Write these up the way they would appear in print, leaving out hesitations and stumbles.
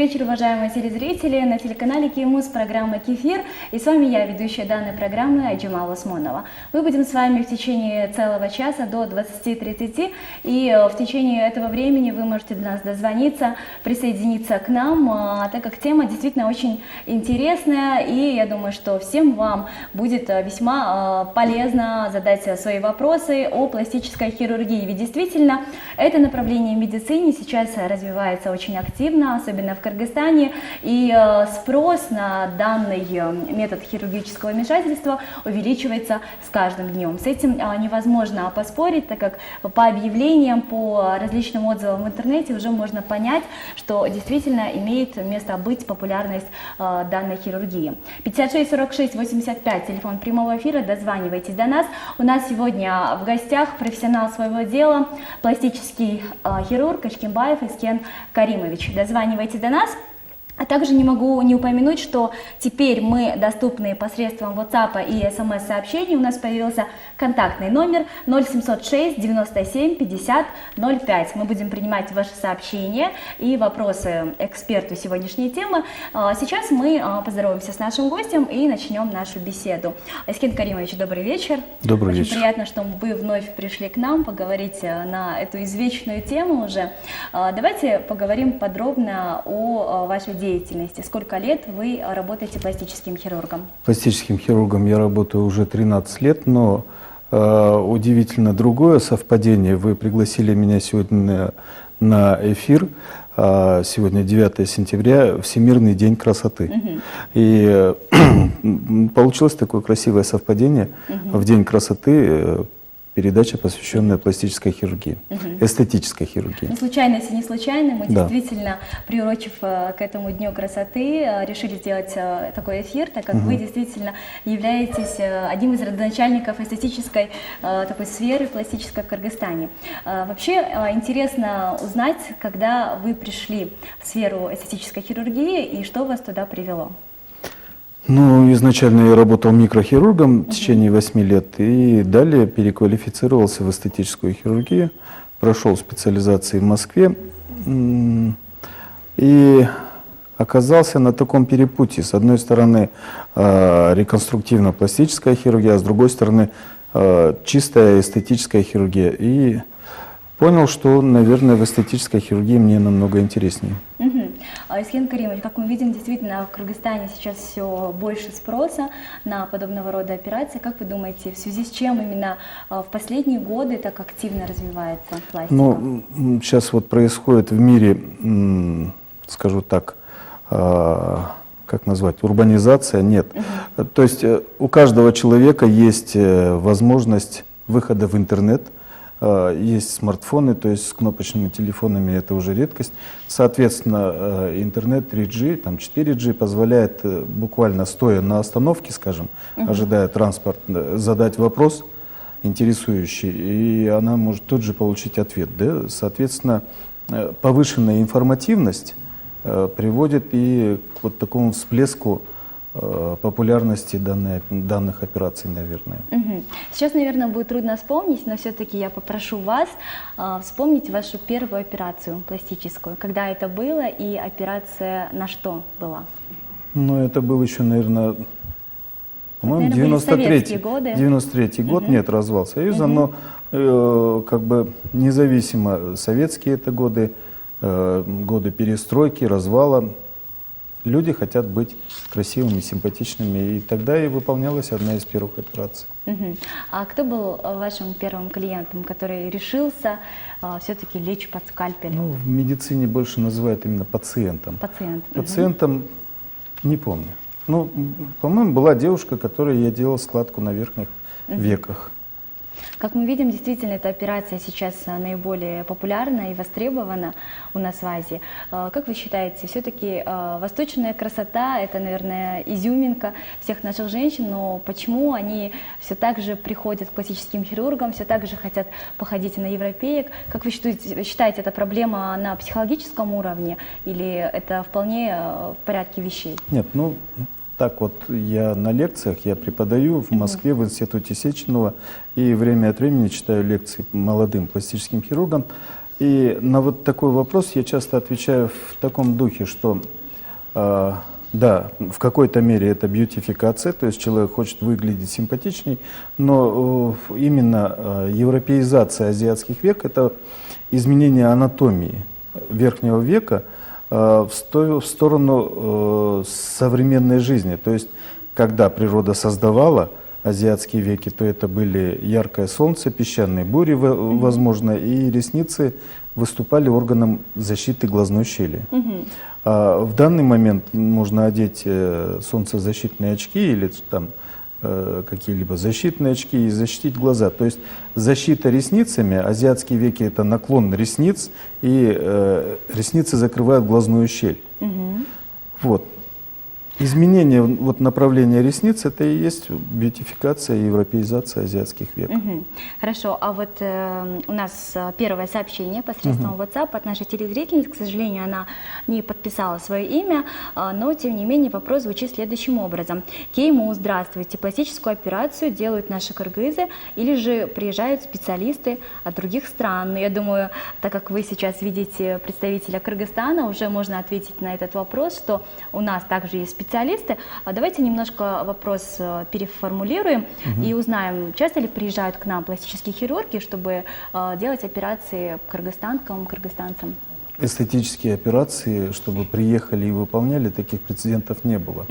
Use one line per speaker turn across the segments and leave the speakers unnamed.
вечер, уважаемые телезрители. На телеканале КИМУС программа «Кефир». И с вами я, ведущая данной программы Айджамал Усмонова. Мы будем с вами в течение целого часа до 20:30. И в течение этого времени вы можете до нас дозвониться, присоединиться к нам, так как тема действительно очень интересная. И я думаю, что всем вам будет весьма полезно задать свои вопросы о пластической хирургии. Ведь действительно это направление в медицине сейчас развивается очень активно, особенно в Кыргызстане, и спрос на данный метод хирургического вмешательства увеличивается с каждым днем. С этим невозможно поспорить, так как по объявлениям, по различным отзывам в интернете уже можно понять, что действительно имеет место быть популярность данной хирургии. 56 46 85, телефон прямого эфира, дозванивайтесь до нас. У нас сегодня в гостях профессионал своего дела, пластический хирург Ачкимбаев Эскен Каримович. Дозванивайте до нас. А также не могу не упомянуть, что теперь мы доступны посредством WhatsApp и СМС-сообщений. У нас появился контактный номер 0706 97 50 05. Мы будем принимать ваши сообщения и вопросы эксперту сегодняшней темы. Сейчас мы поздороваемся с нашим гостем и начнем нашу беседу. Эскен Каримович, добрый вечер.
Добрый вечер.
Очень приятно, что вы вновь пришли к нам поговорить на эту извечную тему уже. Давайте поговорим подробно о вашей деятельности. Сколько лет вы работаете пластическим хирургом?
Пластическим хирургом я работаю уже 13 лет, но удивительно другое совпадение. Вы пригласили меня сегодня на эфир. Сегодня 9 сентября, Всемирный день красоты. И получилось такое красивое совпадение. В День красоты передача, посвященная пластической хирургии, эстетической хирургии.
Не случайность и не случайно. Мы действительно, приурочив к этому Дню красоты, решили сделать такой эфир, так как вы действительно являетесь одним из родоначальников эстетической такой сферы пластической в Кыргызстане. Вообще интересно узнать, когда вы пришли в сферу эстетической хирургии и что вас туда привело.
Ну, изначально я работал микрохирургом в течение 8 лет и далее переквалифицировался в эстетическую хирургию, прошел специализации в Москве и оказался на таком перепутье. С одной стороны, реконструктивно-пластическая хирургия, а с другой стороны, чистая эстетическая хирургия. И понял, что, наверное, в эстетической хирургии мне намного интереснее.
Эскен Каримович, как мы видим, действительно в Кыргызстане сейчас все больше спроса на подобного рода операции. Как вы думаете, в связи с чем именно в последние годы так активно развивается пластика?
Ну, сейчас вот происходит в мире, скажу так, как назвать, урбанизация, нет. То есть у каждого человека есть возможность выхода в интернет. Есть смартфоны, то есть с кнопочными телефонами это уже редкость. Соответственно, интернет 3G, там 4G позволяет буквально стоя на остановке, скажем, ожидая транспорт, задать вопрос интересующий, и она может тут же получить ответ. Да? Соответственно, повышенная информативность приводит и к вот такому всплеску популярности данных операций, наверное.
Сейчас, наверное, будет трудно вспомнить, но все-таки я попрошу вас вспомнить вашу первую операцию пластическую. Когда это было и операция на что была?
Ну, это был еще, наверное, по-моему, 93-й год, нет, развал Союза, но как бы независимо, советские это годы, годы перестройки, развала. Люди хотят быть красивыми, симпатичными, и тогда и выполнялась одна из первых операций.
А кто был вашим первым клиентом, который решился все-таки лечь под скальпель?
Ну, в медицине больше называют именно пациентом. Пациентом не помню. Ну, по-моему, была девушка, которой я делал складку на верхних веках.
Как мы видим, действительно, эта операция сейчас наиболее популярна и востребована у нас в Азии. Как вы считаете, все-таки восточная красота – это, наверное, изюминка всех наших женщин, но почему они все так же приходят к пластическим хирургам, все так же хотят походить на европеек? Как вы считаете, это проблема на психологическом уровне или это вполне в порядке вещей?
Нет, ну… Так вот, я на лекциях, я преподаю в Москве, в Институте Сеченова, и время от времени читаю лекции молодым пластическим хирургам. И на вот такой вопрос я часто отвечаю в таком духе, что да, в какой-то мере это бьютификация, то есть человек хочет выглядеть симпатичней, но именно европеизация азиатских век – это изменение анатомии верхнего века в сторону современной жизни. То есть, когда природа создавала азиатские веки, то это были яркое солнце, песчаные бури, возможно, и ресницы выступали органом защиты глазной щели. А в данный момент можно одеть солнцезащитные очки или там какие-либо защитные очки и защитить глаза. То есть защита ресницами, азиатские веки – это наклон ресниц, и ресницы закрывают глазную щель. Вот. Изменение вот направления ресниц – это и есть бьютификация и европеизация азиатских век.
Хорошо, а вот у нас первое сообщение посредством WhatsApp от нашей телезрительницы. К сожалению, она не подписала свое имя, но тем не менее вопрос звучит следующим образом. Кейму, здравствуйте. Пластическую операцию делают наши кыргызы или же приезжают специалисты от других стран? Но я думаю, так как вы сейчас видите представителя Кыргызстана, уже можно ответить на этот вопрос, что у нас также есть специалисты. Давайте немножко вопрос переформулируем и узнаем, часто ли приезжают к нам пластические хирурги, чтобы делать операции кыргызстанцам.
Эстетические операции, чтобы приехали и выполняли, таких прецедентов не было.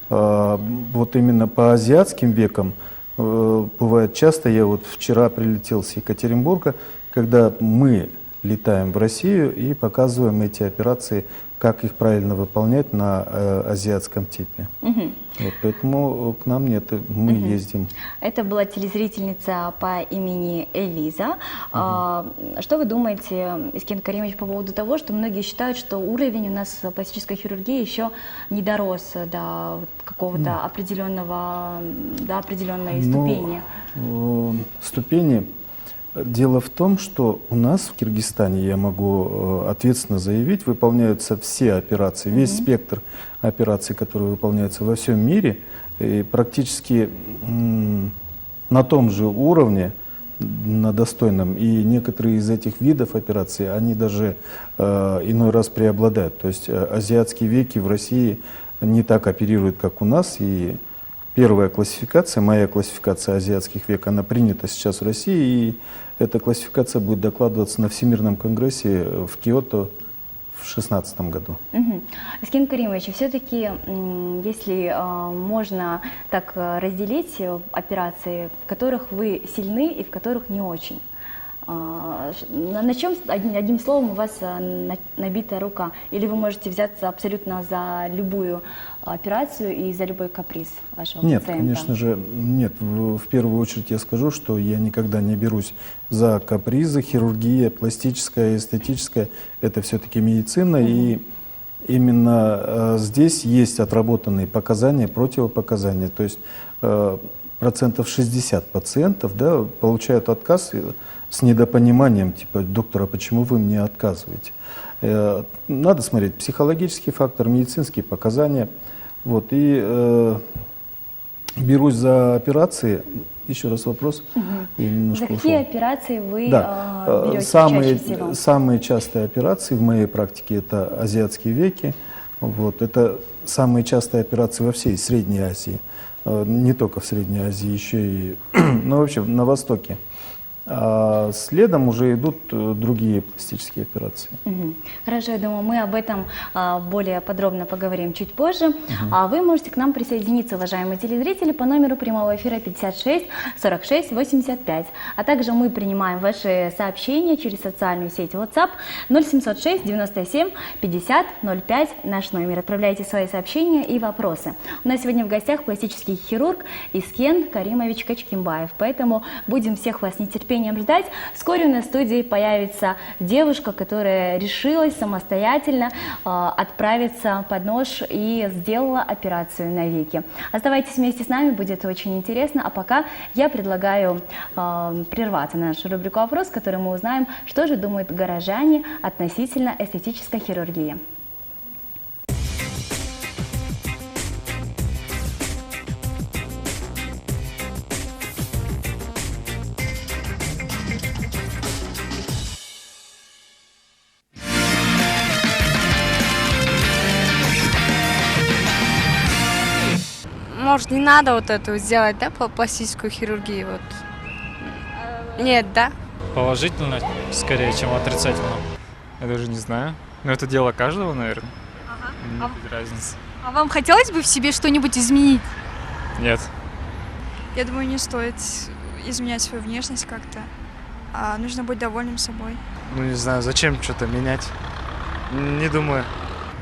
Вот именно по азиатским векам бывает часто, я вот вчера прилетел с Екатеринбурга, когда мы летаем в Россию и показываем эти операции, как их правильно выполнять на азиатском типе. Вот, поэтому к нам нет, мы ездим.
Это была телезрительница по имени Элиза. Что вы думаете, Искен Каримович, по поводу того, что многие считают, что уровень у нас пластической хирургии еще не дорос до какого-то определенной ступени?
Ступени. Дело в том, что у нас в Киргизстане, я могу ответственно заявить, выполняются все операции, весь спектр операций, которые выполняются во всем мире, и практически на том же уровне, на достойном. И некоторые из этих видов операций, они даже иной раз преобладают. То есть азиатские веки в России не так оперируют, как у нас, и первая классификация, моя классификация азиатских век, она принята сейчас в России, и эта классификация будет докладываться на Всемирном конгрессе в Киото в 2016 году.
Искен Каримович, все-таки, если можно так разделить операции, в которых вы сильны и в которых не очень, на чем, одним словом, у вас набита рука? Или вы можете взяться абсолютно за любую операцию и за любой каприз вашего
Нет,
пациента?
конечно же, нет. В первую очередь я скажу, что я никогда не берусь за капризы. Хирургия, пластическая, эстетическая – это все-таки медицина. И именно здесь есть отработанные показания, противопоказания. То есть процентов 60 пациентов, да, получают отказ с недопониманием, типа: доктор, а почему вы мне отказываете? Надо смотреть психологический фактор, медицинские показания. Вот, и берусь за операции. Еще раз вопрос.
За какие операции вы берете чаще всего?
Самые частые операции в моей практике – это азиатские веки. Вот, это самые частые операции во всей Средней Азии. Не только в Средней Азии, еще и вообще на Востоке. А следом уже идут другие пластические операции.
Хорошо, я думаю, мы об этом более подробно поговорим чуть позже. А вы можете к нам присоединиться, уважаемые телезрители, по номеру прямого эфира 56 46 85. А также мы принимаем ваши сообщения через социальную сеть WhatsApp 0706 97 50 05. Наш номер. Отправляйте свои сообщения и вопросы. У нас сегодня в гостях пластический хирург Искен Каримович Качкимбаев. Поэтому будем всех вас нетерпением ждать. Вскоре у нас в студии появится девушка, которая решилась самостоятельно отправиться под нож и сделала операцию на веки. Оставайтесь вместе с нами, будет очень интересно. А пока я предлагаю прерваться на нашу рубрику «Вопрос», в которой мы узнаем, что же думают горожане относительно эстетической хирургии.
Может, не надо вот эту сделать, да, пластическую хирургию? Вот. Нет, да?
Положительно, скорее, чем отрицательно.
Я даже не знаю. Но это дело каждого, наверное.
Ага.
Нет разницы.
А вам хотелось бы в себе что-нибудь изменить?
Нет.
Я думаю, не стоит изменять свою внешность как-то. Нужно быть довольным собой.
Ну, не знаю, зачем что-то менять? Не думаю.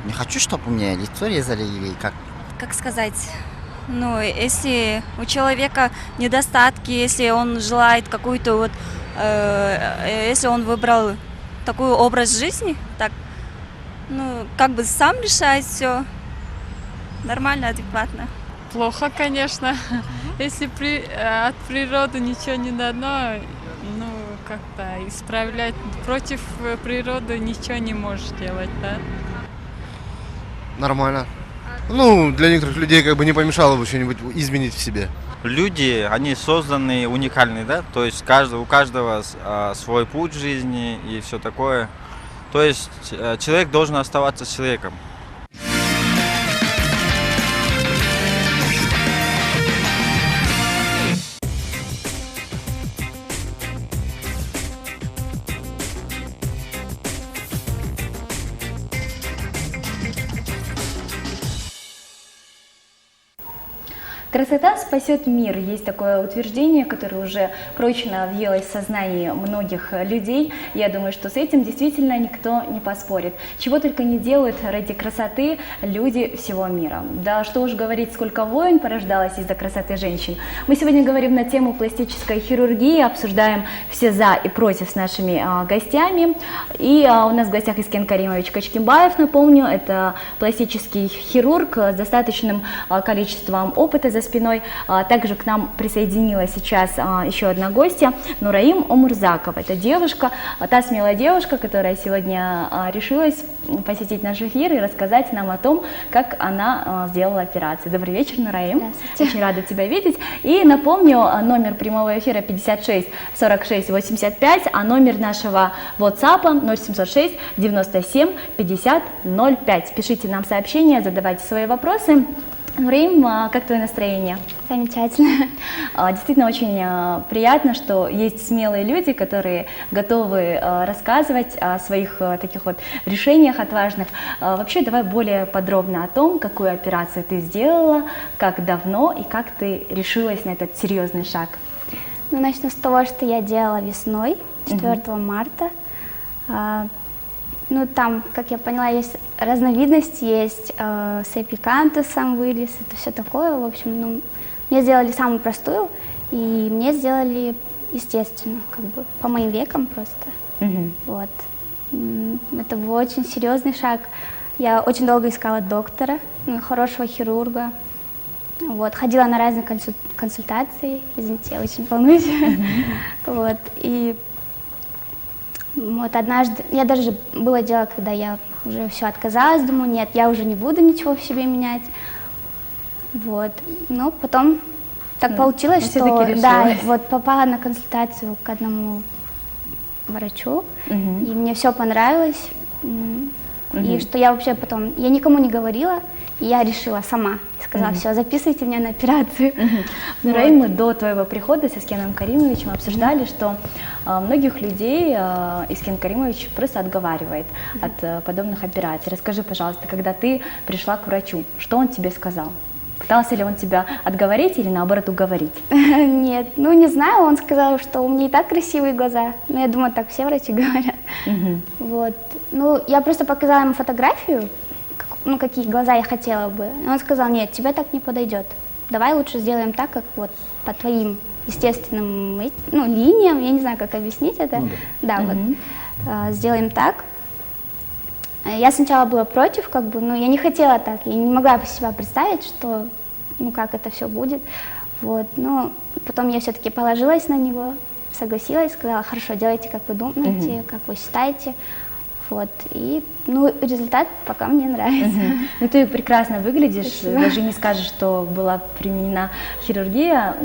Не хочу, чтобы у меня лицо резали или как.
Как сказать, ну, если у человека недостатки, если он желает какую-то вот, если он выбрал такой образ жизни, так, ну, как бы сам решает все нормально, адекватно.
Плохо, конечно. Если от природы ничего не дано, ну, как-то исправлять против природы ничего не можешь делать, да?
Нормально. Ну, для некоторых людей как бы не помешало бы что-нибудь изменить в себе.
Люди, они созданы уникальны, да, то есть у каждого свой путь в жизни и все такое. То есть человек должен оставаться человеком.
Красота спасет мир. Есть такое утверждение, которое уже прочно въелось в сознание многих людей. Я думаю, что с этим действительно никто не поспорит. Чего только не делают ради красоты люди всего мира. Да что уж говорить, сколько войн порождалось из-за красоты женщин. Мы сегодня говорим на тему пластической хирургии, обсуждаем все за и против с нашими гостями. И у нас в гостях Искен Каримович Качкимбаев, напомню, это пластический хирург с достаточным количеством опыта за спиной. Также к нам присоединилась сейчас еще одна гостья, Нураим Омурзакова. Это девушка, та смелая девушка, которая сегодня решилась посетить наш эфир и рассказать нам о том, как она сделала операцию. Добрый вечер, Нураим. Очень рада тебя видеть. И напомню, номер прямого эфира 56 46 85, а номер нашего WhatsApp 0706 97 50 05. Пишите нам сообщения, задавайте свои вопросы. Нураим, как твое настроение?
Замечательно.
Действительно очень приятно, что есть смелые люди, которые готовы рассказывать о своих таких вот решениях отважных. Вообще, давай более подробно о том, какую операцию ты сделала, как давно и как ты решилась на этот серьезный шаг.
Ну, начну с того, что я делала весной, 4 марта. Ну, там, как я поняла, есть разновидность, есть с эпикантусом вылез, это все такое, в общем, ну, мне сделали самую простую, и мне сделали естественно, как бы, по моим векам просто, вот. Это был очень серьезный шаг, я очень долго искала доктора, хорошего хирурга, вот, ходила на разные консультации, извините, я очень волнуюсь, вот, и вот однажды, я даже было дело, когда я уже все отказалась, думаю, нет, я уже не буду ничего в себе менять, вот, но потом так получилось, что, да, вот попала на консультацию к одному врачу, и мне все понравилось, и что я вообще потом, я никому не говорила, и я решила сама, сказала, все, записывайте меня на операцию.
Нураим, мы до твоего прихода с Искеном Каримовичем обсуждали, что многих людей Искен Каримович просто отговаривает от подобных операций. Расскажи, пожалуйста, когда ты пришла к врачу, что он тебе сказал? Пытался ли он тебя отговорить или наоборот уговорить?
Нет, ну не знаю, он сказал, что у меня и так красивые глаза, но я думаю, так все врачи говорят. Вот, ну я просто показала ему фотографию, ну какие глаза я хотела бы, и он сказал, нет, тебе так не подойдет, давай лучше сделаем так, как вот по твоим естественным, ну, линиям, я не знаю, как объяснить это, да, вот, сделаем так. Я сначала была против, как бы, но я не хотела так, я не могла себя представить, что, ну, как это все будет, вот, но потом я все-таки положилась на него, согласилась, сказала, хорошо, делайте, как вы думаете, как вы считаете, вот, и, ну, результат пока мне нравится.
Ну, ты прекрасно выглядишь, даже не скажешь, что была применена хирургия,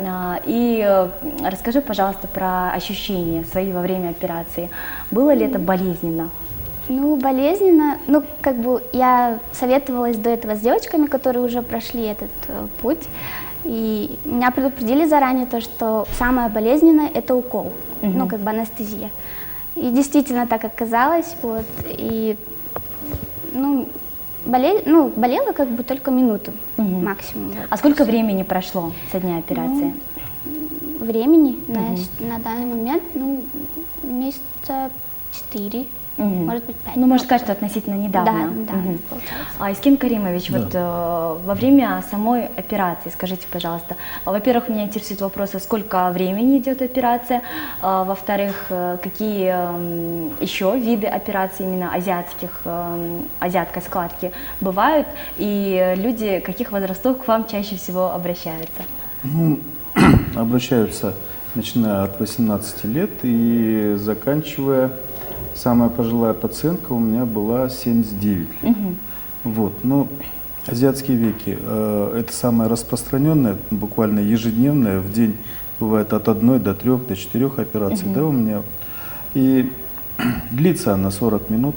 и расскажи, пожалуйста, про ощущения свои во время операции, было ли это болезненно?
Ну, болезненно. Ну, как бы я советовалась до этого с девочками, которые уже прошли этот путь. И меня предупредили заранее то, что самое болезненное – это укол, ну, как бы анестезия. И действительно так оказалось, вот. И, ну, болела как бы только минуту максимум. Вот.
А сколько времени прошло со дня операции?
Времени на данный момент, ну, месяца 4. Может быть, 5.
Ну, можно сказать, что относительно недавно.
Да, получается.
А Искин Каримович, вот во время самой операции, скажите, пожалуйста, во-первых, меня интересует вопрос, сколько времени идет операция, во-вторых, какие еще виды операций именно азиатской складки бывают, и люди каких возрастов к вам чаще всего обращаются?
Ну, обращаются, начиная от 18 лет и заканчивая. Самая пожилая пациентка у меня была 79 лет. Вот. Но азиатские веки это самое распространенное, буквально ежедневное, в день бывает от 1 до 3, до 4 операций, да, у меня. И длится она 40 минут,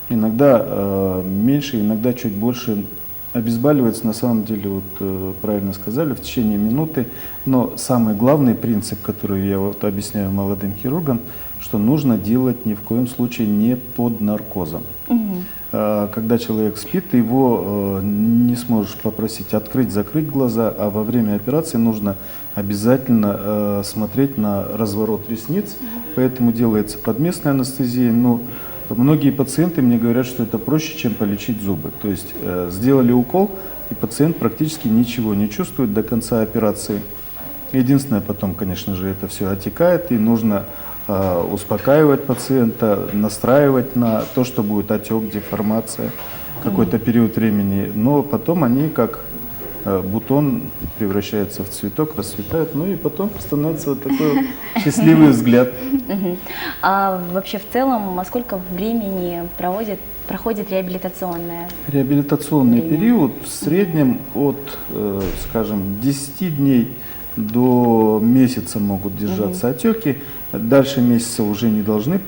иногда меньше, иногда чуть больше. Обезболивается, на самом деле, вот правильно сказали, в течение минуты. Но самый главный принцип, который я вот объясняю молодым хирургам, что нужно делать ни в коем случае не под наркозом. Когда человек спит, ты его не сможешь попросить открыть-закрыть глаза, а во время операции нужно обязательно смотреть на разворот ресниц, поэтому делается под местной анестезией. Но многие пациенты мне говорят, что это проще, чем полечить зубы. То есть сделали укол, и пациент практически ничего не чувствует до конца операции. Единственное, потом, конечно же, это все отекает, и нужно успокаивать пациента, настраивать на то, что будет отек, деформация какой-то период времени. Но потом они, как бутон, превращаются в цветок, расцветают, ну и потом становится вот такой счастливый взгляд.
А вообще в целом, сколько времени проходит реабилитационное?
Реабилитационный период в среднем от, скажем, 10 дней до месяца могут держаться отеки. Дальше месяца уже не должны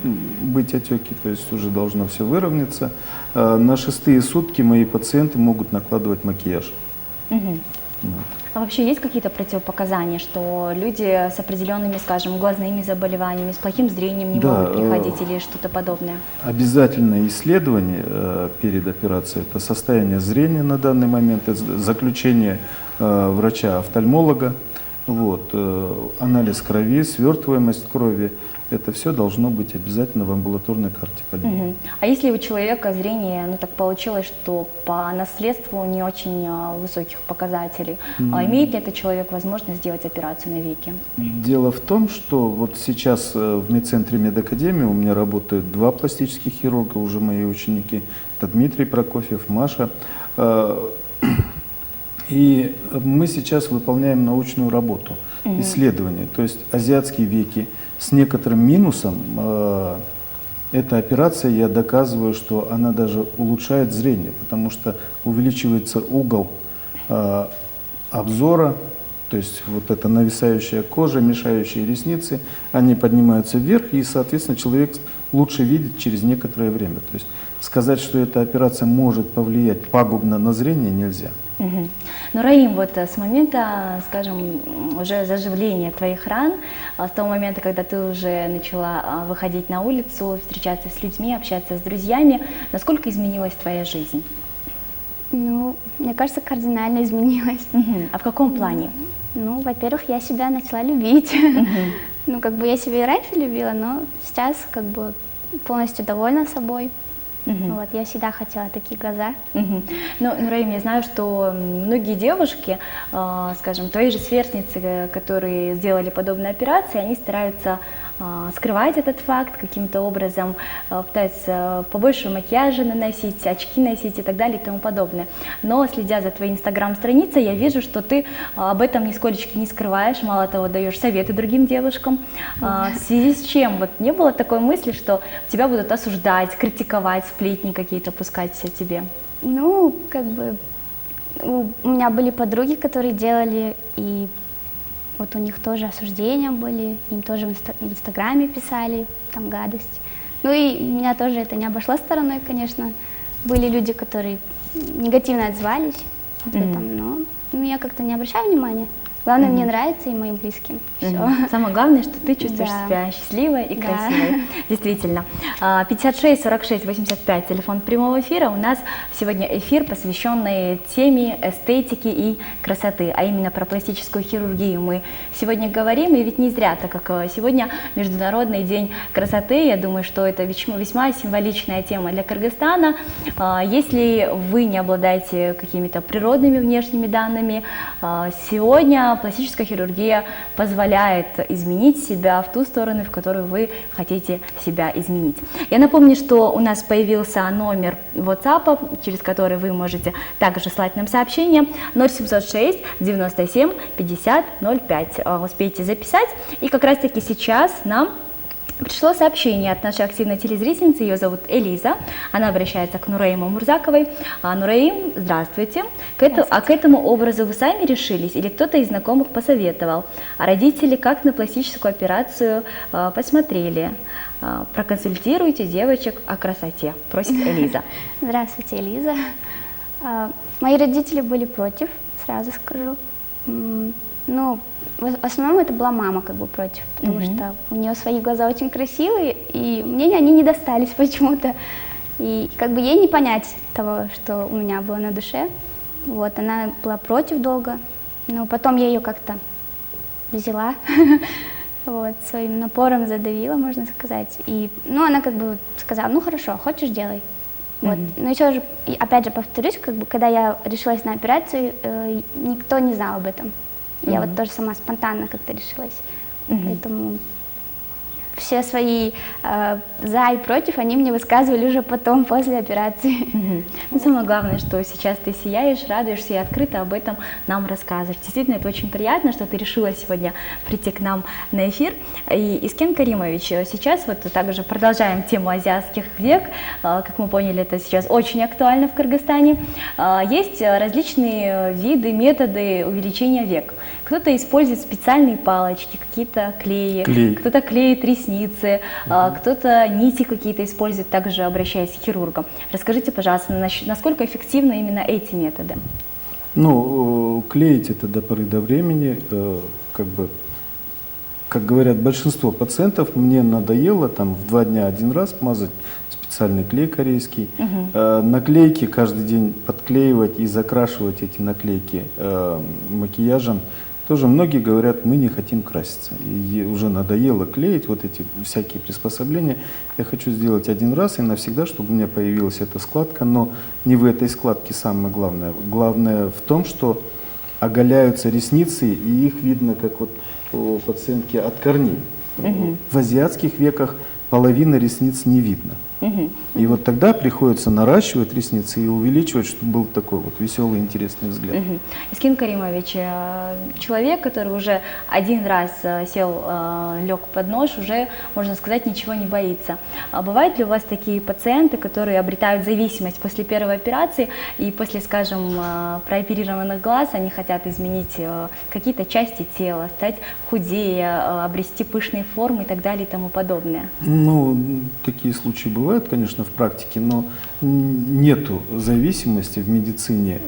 быть отеки, то есть уже должно все выровняться. На 6-е сутки мои пациенты могут накладывать макияж.
А вообще есть какие-то противопоказания, что люди с определенными, скажем, глазными заболеваниями, с плохим зрением не могут приходить или что-то подобное?
Обязательное исследование перед операцией – это состояние зрения на данный момент, это заключение врача-офтальмолога, вот, анализ крови, свертываемость крови. Это все должно быть обязательно в амбулаторной карте больного.
А если у человека зрение, ну так получилось, что по наследству не очень высоких показателей, имеет ли этот человек возможность сделать операцию на веки?
Дело в том, что вот сейчас в медцентре медакадемии у меня работают 2 пластических хирурга, уже мои ученики. Это Дмитрий Прокофьев, Маша. И мы сейчас выполняем научную работу, исследование. То есть азиатские веки с некоторым минусом. Эта операция, я доказываю, что она даже улучшает зрение, потому что увеличивается угол обзора, то есть вот эта нависающая кожа, мешающие ресницы, они поднимаются вверх, и, соответственно, человек лучше видит через некоторое время. То есть сказать, что эта операция может повлиять пагубно на зрение, нельзя.
Ну, Раим, вот с момента, скажем, уже заживления твоих ран, с того момента, когда ты уже начала выходить на улицу, встречаться с людьми, общаться с друзьями, насколько изменилась твоя жизнь?
Ну, мне кажется, кардинально изменилась.
А в каком плане?
Ну, во-первых, я себя начала любить. Ну, как бы я себя и раньше любила, но сейчас как бы полностью довольна собой. Вот, я всегда хотела такие глаза.
Ну, Раим, я знаю, что многие девушки, скажем, твои же сверстницы, которые сделали подобные операции, они стараются скрывать этот факт каким-то образом, пытаются побольше макияжа наносить, очки носить и так далее и тому подобное. Но, следя за твоей инстаграм-страницей, я вижу, что ты об этом нисколечки не скрываешь, мало того, даешь советы другим девушкам. В связи с чем? Вот не было такой мысли, что тебя будут осуждать, критиковать, сплетни какие-то пускать о тебе?
Ну, как бы у меня были подруги, которые делали, и вот у них тоже осуждения были, им тоже в инстаграме писали там гадость. Ну и меня тоже это не обошло стороной, конечно. Были люди, которые негативно отзывались об этом, но я как-то не обращаю внимания. Главное, мне нравится и моим близким. Всё.
Самое главное, что ты чувствуешь
Да.
себя счастливой и
Да.
красивой. Действительно. 56 46 85, телефон прямого эфира. У нас сегодня эфир, посвященный теме эстетики и красоты, а именно про пластическую хирургию мы сегодня говорим, и ведь не зря, так как сегодня Международный день красоты. Я думаю, что это весьма символичная тема для Кыргызстана. Если вы не обладаете какими-то природными внешними данными, сегодня пластическая хирургия позволяет изменить себя в ту сторону, в которую вы хотите себя изменить. Я напомню, что у нас появился номер WhatsApp, через который вы можете также слать нам сообщение 0706 97 50 05. Успейте записать. И как раз таки сейчас нам пришло сообщение от нашей активной телезрительницы, ее зовут Элиза, она обращается к Нураиму Мурзаковой. Нураим, здравствуйте. А к этому образу вы сами решились или кто-то из знакомых посоветовал? А родители как на пластическую операцию посмотрели? Проконсультируйте девочек о красоте, просит Элиза.
Здравствуйте, Элиза. Мои родители были против, сразу скажу. Ну, в основном это была мама как бы против, потому что у нее свои глаза очень красивые, и мне они не достались почему-то. И как бы ей не понять того, что у меня было на душе. Вот, она была против долго, но потом я ее как-то взяла, вот, своим напором задавила, можно сказать. И, ну, она как бы сказала, ну хорошо, хочешь, делай. Вот. Но еще же, опять же повторюсь, как бы, когда я решилась на операцию, никто не знал об этом. Я вот тоже сама спонтанно как-то решилась. Поэтому все свои за и против они мне высказывали уже потом, после операции.
Ну, самое главное, что сейчас ты сияешь, радуешься и открыто об этом нам рассказываешь. Действительно, это очень приятно, что ты решила сегодня прийти к нам на эфир. И Искен Каримович, сейчас вот также продолжаем тему азиатских век. Как мы поняли, это сейчас очень актуально в Кыргызстане. Есть различные виды, методы увеличения век. Кто-то использует специальные палочки, какие-то клеи, кто-то клеит ресницы, кто-то нити какие-то использует, также обращаясь к хирургам. Расскажите, пожалуйста, насколько эффективны именно эти методы?
Ну, клеить это до поры до времени, как бы, как говорят большинство пациентов, мне надоело там в 2 дня 1 раз мазать специальный клей корейский, наклейки каждый день подклеивать и закрашивать эти наклейки макияжем. Тоже многие говорят, мы не хотим краситься. И уже надоело клеить вот эти всякие приспособления. Я хочу сделать 1 раз и навсегда, чтобы у меня появилась эта складка. Но не в этой складке самое главное. Главное в том, что оголяются ресницы, и их видно, как вот у пациентки от корней. В азиатских веках половины ресниц не видно. И вот тогда приходится наращивать ресницы и увеличивать, чтобы был такой вот веселый, интересный взгляд.
Искен Каримович, человек, который уже 1 раз сел, лег под нож, уже, можно сказать, ничего не боится. А бывают ли у вас такие пациенты, которые обретают зависимость после первой операции и после, скажем, прооперированных глаз, они хотят изменить какие-то части тела, стать худее, обрести пышные формы и так далее и тому подобное?
Ну, такие случаи бывают, конечно, в практике, но нету зависимости в медицине.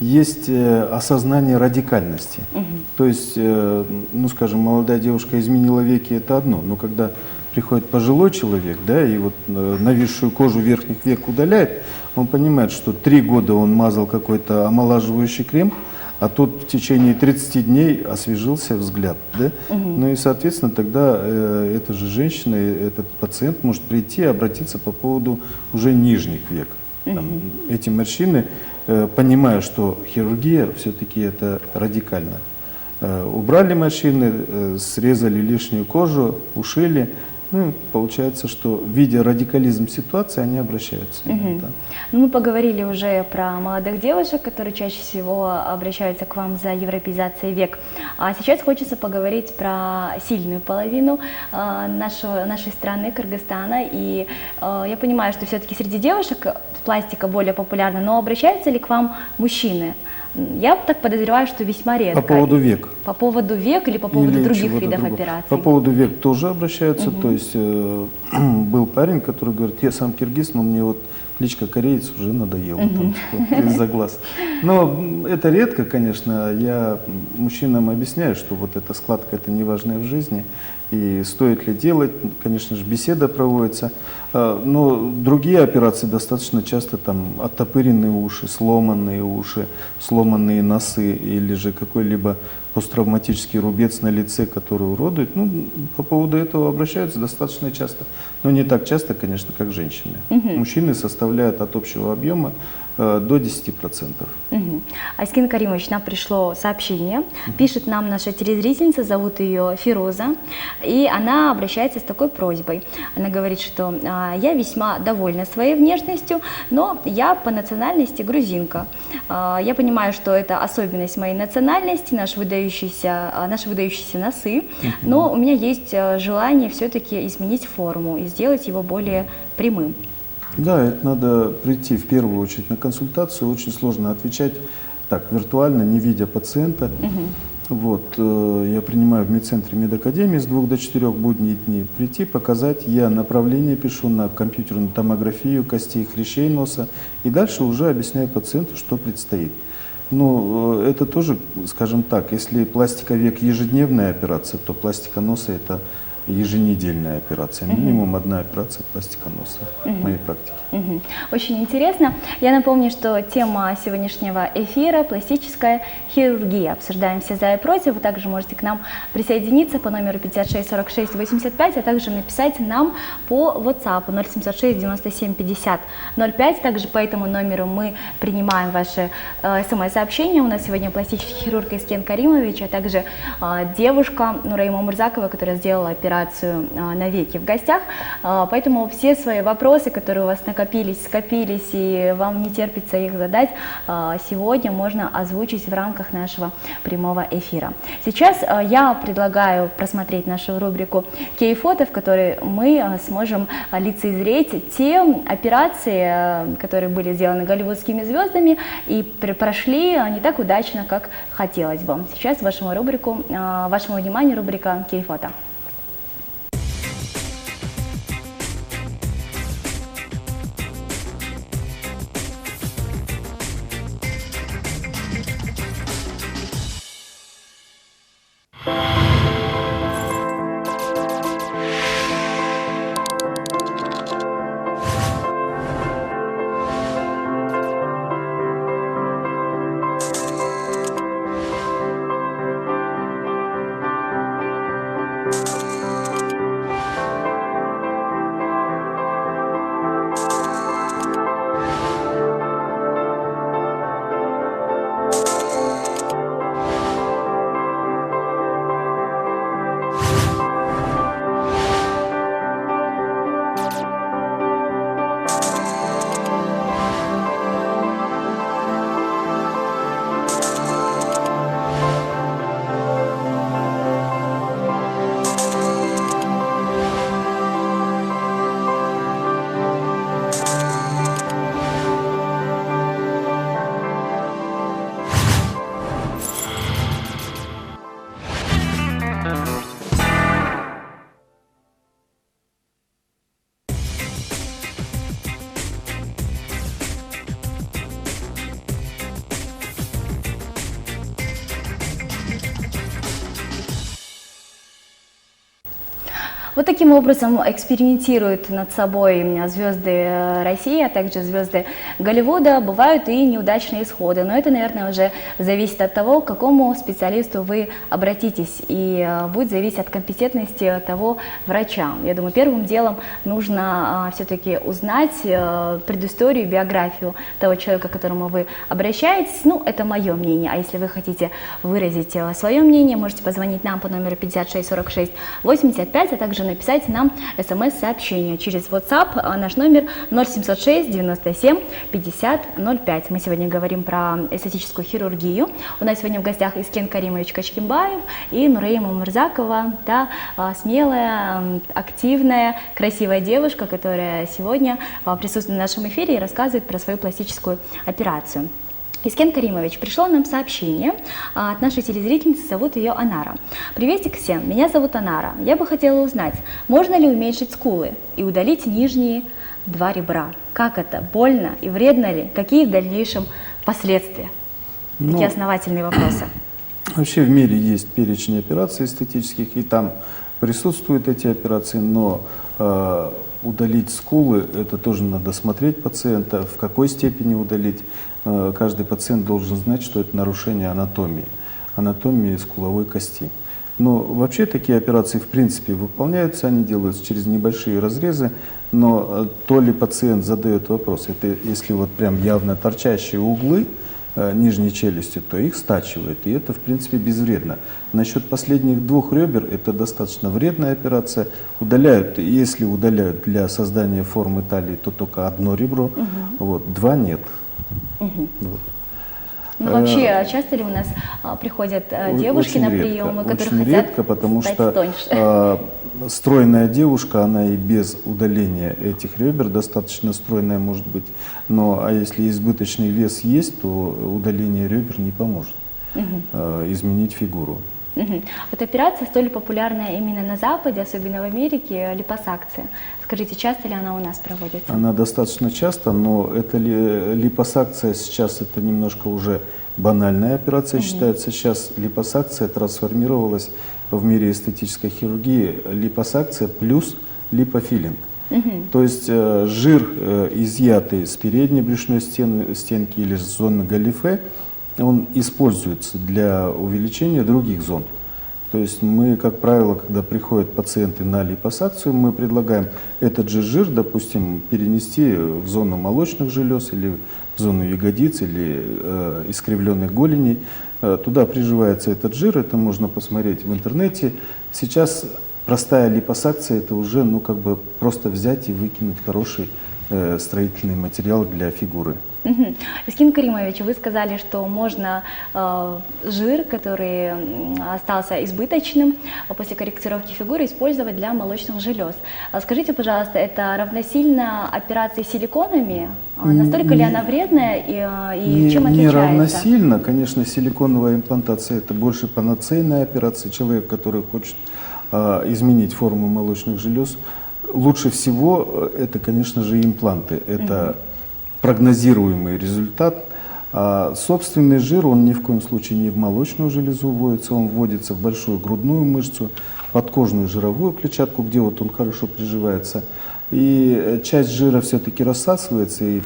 Есть осознание радикальности. То есть, ну, скажем, молодая девушка изменила веки, это одно, но когда приходит пожилой человек, да, и вот нависшую кожу верхних век удаляет, он понимает, что 3 года он мазал какой-то омолаживающий крем, а тут в течение 30 дней освежился взгляд, да? Ну и, соответственно, тогда эта же женщина, этот пациент может прийти и обратиться по поводу уже нижних век. Эти морщины, понимая, что хирургия все-таки это радикально. Убрали морщины, срезали лишнюю кожу, ушили. Ну, получается, что, видя радикализм ситуации, они обращаются.
Ну, мы поговорили уже про молодых девушек, которые чаще всего обращаются к вам за европеизацией век. А сейчас хочется поговорить про сильную половину нашей страны, Кыргызстана. И я понимаю, что все-таки среди девушек пластика более популярна, но обращаются ли к вам мужчины? Я так подозреваю, что весьма редко.
По поводу век.
По поводу век или по поводу других видов операций?
По поводу век тоже обращаются, то есть есть был парень, который говорит, я сам киргиз, но мне вот кличка кореец уже надоела из-за глаз. Но это редко, конечно. Я мужчинам объясняю, что вот эта складка это не важная в жизни. И стоит ли делать, конечно же, беседа проводится. Но другие операции достаточно часто там оттопыренные уши, сломанные носы или же какой-либо посттравматический рубец на лице, который уродует. Ну, по поводу этого обращаются достаточно часто. Но не так часто, конечно, как женщины. Мужчины составляют от общего объема до 10%.
Айскин Каримович, нам пришло сообщение. Пишет нам наша телезрительница, зовут ее Фироза. И она обращается с такой просьбой. Она говорит, что я весьма довольна своей внешностью, но я по национальности грузинка. Я понимаю, что это особенность моей национальности, наши выдающиеся носы, но у меня есть желание все-таки изменить форму и сделать его более прямым.
Да, это надо прийти в первую очередь на консультацию. Очень сложно отвечать так виртуально, не видя пациента. Вот, я принимаю в медцентре медакадемии с 2 до 4 будние дни. Прийти, показать, я направление пишу на компьютерную томографию костей, хрящей носа. И дальше уже объясняю пациенту, что предстоит. Но это тоже, скажем так, если пластика век ежедневная операция, то пластика носа это еженедельная операция, минимум одна операция пластика носа в моей практике.
Очень интересно. Я напомню, что тема сегодняшнего эфира – пластическая хирургия. Обсуждаем все за и против. Вы также можете к нам присоединиться по номеру 56 46 85, а также написать нам по WhatsApp 0706 97 50 05. Также по этому номеру мы принимаем ваши смс-сообщения. У нас сегодня пластический хирург Айскин Каримович, а также девушка Нурейма Мурзакова, которая сделала операцию на веки в гостях. Поэтому все свои вопросы, которые у вас скопились, и вам не терпится их задать, сегодня можно озвучить в рамках нашего прямого эфира. Сейчас я предлагаю просмотреть нашу рубрику «Кей-фото», в которой мы сможем лицезреть те операции, которые были сделаны голливудскими звездами и прошли не так удачно, как хотелось бы. Сейчас вашему вниманию рубрика «Кей-фото». Вот таким образом экспериментируют над собой звезды России, а также звезды Голливуда. Бывают и неудачные исходы, но это, наверное, уже зависит от того, к какому специалисту вы обратитесь, и будет зависеть от компетентности того врача. Я думаю, первым делом нужно все-таки узнать предысторию, биографию того человека, к которому вы обращаетесь. Ну, это мое мнение, а если вы хотите выразить свое мнение, можете позвонить нам по номеру 56 46 85, а также написать нам смс-сообщение через WhatsApp. Наш номер 0706 97 50 05. Мы сегодня говорим про эстетическую хирургию. У нас сегодня в гостях Айскин Каримович Качкимбаев и Нурейма Мурзакова, да, смелая, активная, красивая девушка, которая сегодня присутствует в нашем эфире и рассказывает про свою пластическую операцию. Искен Каримович, пришло нам сообщение от нашей телезрительницы, зовут ее Анара. Приветик всем, меня зовут Анара. Я бы хотела узнать, можно ли уменьшить скулы и удалить нижние 2 ребра? Как это? Больно и вредно ли? Какие в дальнейшем последствия? Такие основательные вопросы.
Вообще в мире есть перечень операций эстетических, и там присутствуют эти операции, но удалить скулы, это тоже надо смотреть пациента, в какой степени удалить. Каждый пациент должен знать, что это нарушение анатомии скуловой кости. Но вообще такие операции в принципе выполняются, они делаются через небольшие разрезы, но то ли пациент задает вопрос, это если вот прям явно торчащие углы нижней челюсти, то их стачивают, и это в принципе безвредно. Насчет последних 2 ребер, это достаточно вредная операция. Удаляют, если удаляют для создания формы талии, то только 1 ребро, вот, 2 нет. Вот.
Ну, вообще, часто ли у нас приходят девушки на приемы, которые
очень
хотят
редко, потому
стать
что
тоньше?
Стройная девушка, она и без удаления этих ребер достаточно стройная может быть. Но а если избыточный вес есть, то удаление ребер не поможет изменить фигуру.
Вот операция столь популярная именно на Западе, особенно в Америке, липосакция. Скажите, часто ли она у нас проводится?
Она достаточно часто, но эта липосакция сейчас это немножко уже банальная операция считается. Сейчас липосакция трансформировалась в мире эстетической хирургии. Липосакция плюс липофилинг. То есть жир, изъятый с передней брюшной стенки или с зоны галифе, он используется для увеличения других зон. То есть мы, как правило, когда приходят пациенты на липосакцию, мы предлагаем этот же жир, допустим, перенести в зону молочных желез или в зону ягодиц или искривленных голеней. Туда приживается этот жир, это можно посмотреть в интернете. Сейчас простая липосакция это уже просто взять и выкинуть хороший строительный материал для фигуры.
Искен Каримович, вы сказали, что можно жир, который остался избыточным после корректировки фигуры, использовать для молочных желез. Скажите, пожалуйста, это равносильно операции силиконами? Настолько ли она вредная и чем отличается?
Не равносильно. Конечно, силиконовая имплантация это больше панацейная операция. Человек, который хочет изменить форму молочных желез, лучше всего это, конечно же, импланты. Это прогнозируемый результат. А собственный жир, он ни в коем случае не в молочную железу вводится, он вводится в большую грудную мышцу, подкожную жировую клетчатку, где вот он хорошо приживается. И часть жира все-таки рассасывается, и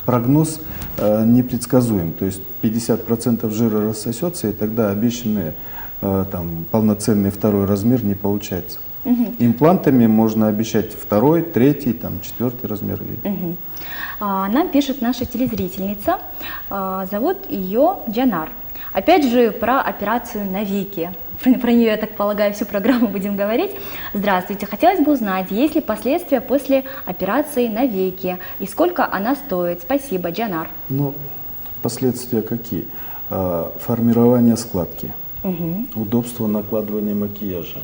прогноз непредсказуем. То есть 50% жира рассосется, и тогда обещанный полноценный 2-й размер не получается. Имплантами можно обещать 2-й, 3-й, 4-й размер.
Нам пишет наша телезрительница, зовут ее Джанар. Опять же про операцию на веки. Про нее, я так полагаю, всю программу будем говорить. Здравствуйте, хотелось бы узнать, есть ли последствия после операции на веки и сколько она стоит? Спасибо, Джанар.
Последствия какие? Формирование складки, удобство накладывания макияжа,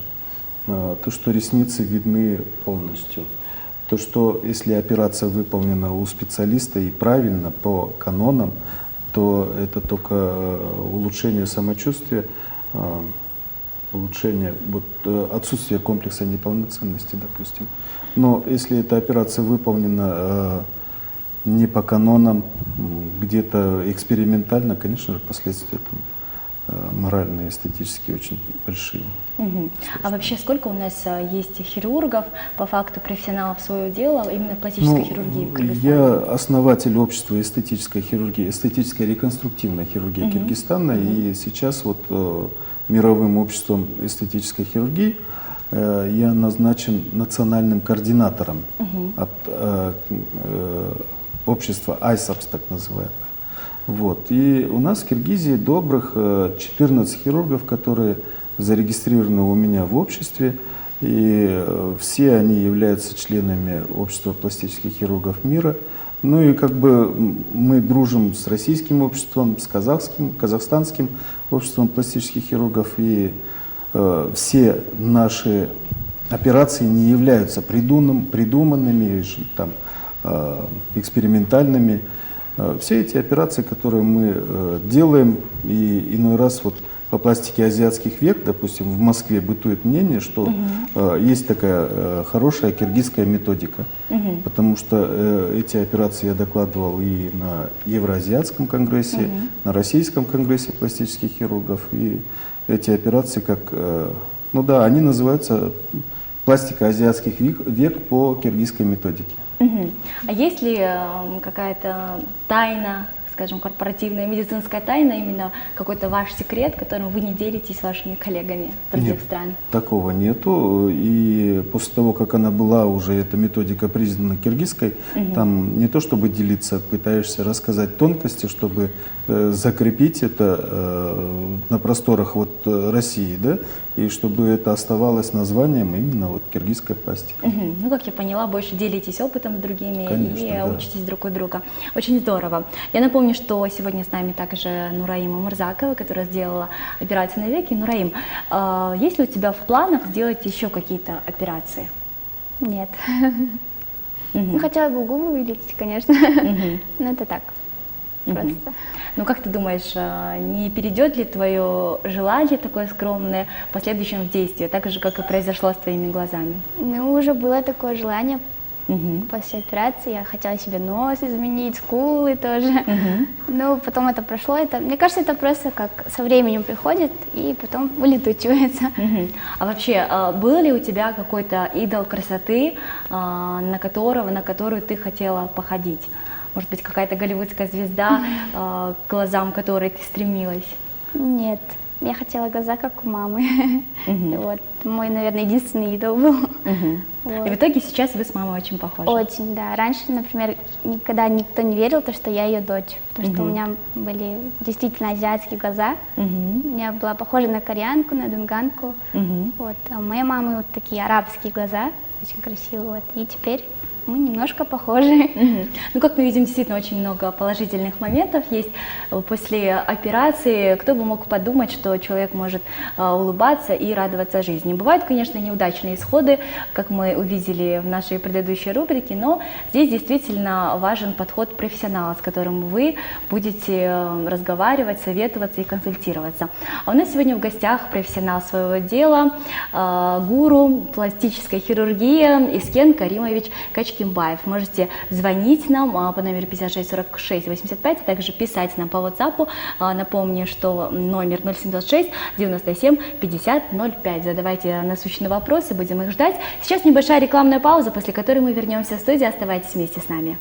то, что ресницы видны полностью. То, что если операция выполнена у специалиста и правильно, по канонам, то это только улучшение самочувствия, улучшение отсутствие комплекса неполноценности, допустим. Но если эта операция выполнена не по канонам, где-то экспериментально, конечно же, последствия моральные, эстетические очень большие.
А вообще сколько у нас есть хирургов, по факту профессионалов своего дела, именно пластической хирургии в Кыргызстане?
Я основатель общества эстетической хирургии, эстетической реконструктивной хирургии Кыргызстана, и сейчас мировым обществом эстетической хирургии я назначен национальным координатором от общества ISAPS, так называемое. И у нас в Киргизии добрых 14 хирургов, которые зарегистрированы у меня в обществе, и все они являются членами общества пластических хирургов мира. Мы дружим с российским обществом, с казахстанским обществом пластических хирургов, и все наши операции не являются придуманными, экспериментальными. Все эти операции, которые мы делаем, и иной раз вот по пластике азиатских век, допустим, в Москве бытует мнение, что есть такая хорошая киргизская методика, потому что эти операции я докладывал и на Евроазиатском конгрессе, на Российском конгрессе пластических хирургов, и эти операции, как, ну да, они называются пластика азиатских век по киргизской методике.
А есть ли какая-то тайна, скажем, корпоративная медицинская тайна, именно какой-то ваш секрет, которым вы не делитесь с вашими коллегами других стран?
Такого нету. И после того, как она была уже, эта методика признана киргизской, там не то чтобы делиться, пытаешься рассказать тонкости, чтобы закрепить это на просторах вот России, да, и чтобы это оставалось названием именно вот киргизской пластики.
Ну, как я поняла, больше делитесь опытом с другими.
Конечно,
и
да.
учитесь друг у друга. Очень здорово. Я напомню, что сегодня с нами также Нураима Мурзакова, которая сделала операцию на веки. Нураим, есть ли у тебя в планах сделать еще какие-то операции?
Нет. Ну, хотела бы губы увеличить, конечно, но это так, просто.
Ну, как ты думаешь, не перейдет ли твое желание такое скромное в последующем в действие, так же, как и произошло с твоими глазами?
Ну, уже было такое желание после операции, я хотела себе нос изменить, скулы тоже, но потом это прошло, мне кажется, это просто как со временем приходит и потом улетучивается.
А вообще, был ли у тебя какой-то идол красоты, на которую ты хотела походить? Может быть, какая-то голливудская звезда, к глазам которой ты стремилась?
Нет, я хотела глаза, как у мамы. Вот, мой, наверное, единственный идол был. Вот.
И в итоге сейчас вы с мамой очень похожи?
Очень, да. Раньше, например, никогда никто не верил, что я ее дочь, потому что у меня были действительно азиатские глаза. Я была похожа на кореянку, на дунганку. Вот. А у моей мамы вот такие арабские глаза, очень красивые. Вот. И теперь мы немножко похожи.
Ну, как мы видим, действительно очень много положительных моментов есть после операции. Кто бы мог подумать, что человек может улыбаться и радоваться жизни. Бывают, конечно, неудачные исходы, как мы увидели в нашей предыдущей рубрике, но здесь действительно важен подход профессионала, с которым вы будете разговаривать, советоваться и консультироваться. А у нас сегодня в гостях профессионал своего дела, гуру пластической хирургии Искен Каримович Качкимбаев. Можете звонить нам по номеру 56 46 85, а также писать нам по WhatsApp. Напомню, что номер 0706 97 50 05. Задавайте насущные вопросы, будем их ждать. Сейчас небольшая рекламная пауза, после которой мы вернемся в студию. Оставайтесь вместе с нами.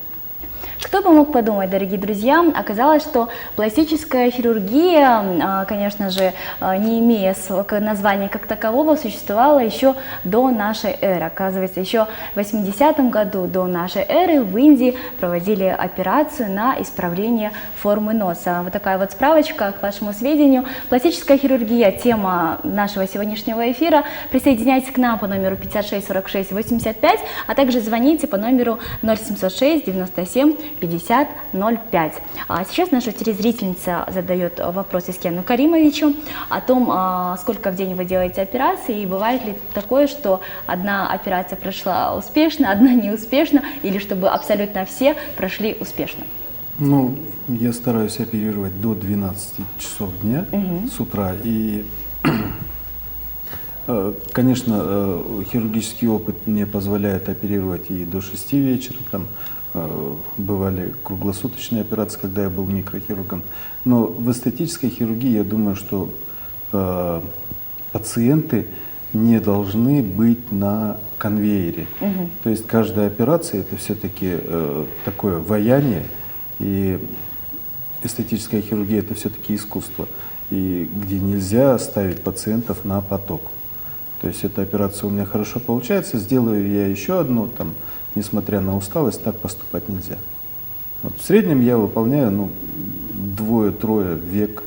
Кто бы мог подумать, дорогие друзья, оказалось, что пластическая хирургия, конечно же, не имея названия как такового, существовала еще до нашей эры. Оказывается, еще в 80-м году до нашей эры в Индии проводили операцию на исправление формы носа. Вот такая вот справочка к вашему сведению. Пластическая хирургия – тема нашего сегодняшнего эфира. Присоединяйтесь к нам по номеру 56 46 85, а также звоните по номеру 0706 97 50 05. А сейчас наша телезрительница задает вопрос Искену Каримовичу о том, сколько в день вы делаете операций, и бывает ли такое, что одна операция прошла успешно, одна неуспешно, или чтобы абсолютно все прошли успешно?
Ну, я стараюсь оперировать до 12 часов дня с утра, и конечно, хирургический опыт мне позволяет оперировать и до 6 вечера, там бывали круглосуточные операции, когда я был микрохирургом. Но в эстетической хирургии я думаю, что пациенты не должны быть на конвейере. То есть каждая операция это все-таки такое ваяние, и эстетическая хирургия это все-таки искусство, и где нельзя ставить пациентов на поток. То есть эта операция у меня хорошо получается, сделаю я еще одну, там, несмотря на усталость, так поступать нельзя. Вот в среднем я выполняю 2-3 век,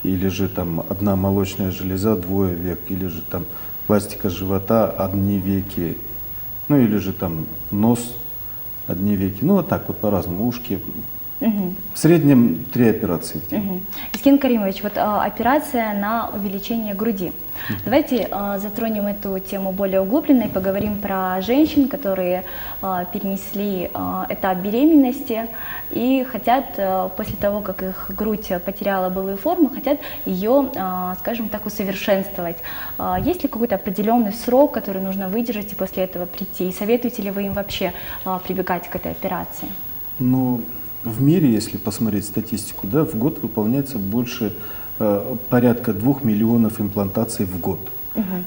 или же там одна молочная железа, 2 век, или же там пластика живота, 1 веки, ну или же там нос, 1 веки. Ну вот так вот по-разному, ушки В среднем 3 операции в день.
Искин Каримович, вот операция на увеличение груди. Давайте затронем эту тему более углубленно и поговорим про женщин, которые перенесли этап беременности и хотят, после того, как их грудь потеряла былую форму, хотят ее, скажем так, усовершенствовать. Есть ли какой-то определенный срок, который нужно выдержать и после этого прийти? И советуете ли вы им вообще прибегать к этой операции?
Ну, в мире, если посмотреть статистику, да, в год выполняется больше порядка 2 миллионов имплантаций в год.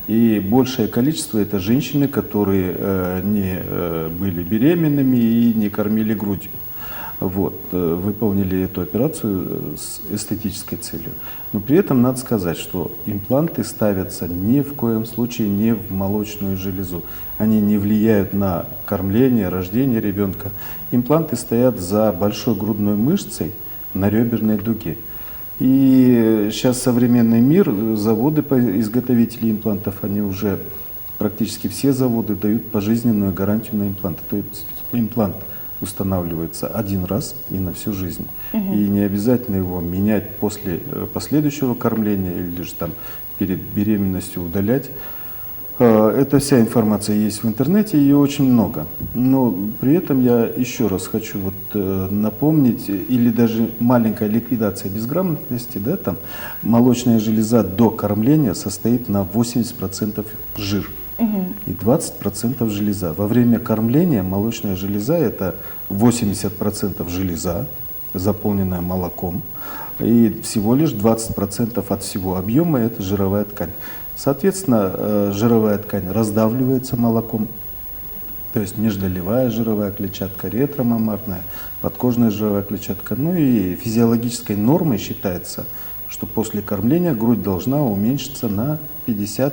И большее количество это женщины, которые не были беременными и не кормили грудью. Вот, выполнили эту операцию с эстетической целью. Но при этом надо сказать, что импланты ставятся ни в коем случае не в молочную железу. Они не влияют на кормление, рождение ребенка. Импланты стоят за большой грудной мышцей на реберной дуге. И сейчас современный мир, заводы, изготовители имплантов, они уже практически все заводы дают пожизненную гарантию на импланты. То есть имплант устанавливается один раз и на всю жизнь. И не обязательно его менять после последующего кормления или же там перед беременностью удалять. Эта вся информация есть в интернете, ее очень много. Но при этом я еще раз хочу напомнить, или даже маленькая ликвидация безграмотности, да, там молочная железа до кормления состоит на 80% жир. И 20% железа. Во время кормления молочная железа это 80% железа, заполненная молоком, и всего лишь 20% от всего объема это жировая ткань. Соответственно, жировая ткань раздавливается молоком, то есть междолевая жировая клетчатка, ретромамарная, подкожная жировая клетчатка. Ну и физиологической нормой считается, что после кормления грудь должна уменьшиться на 50%,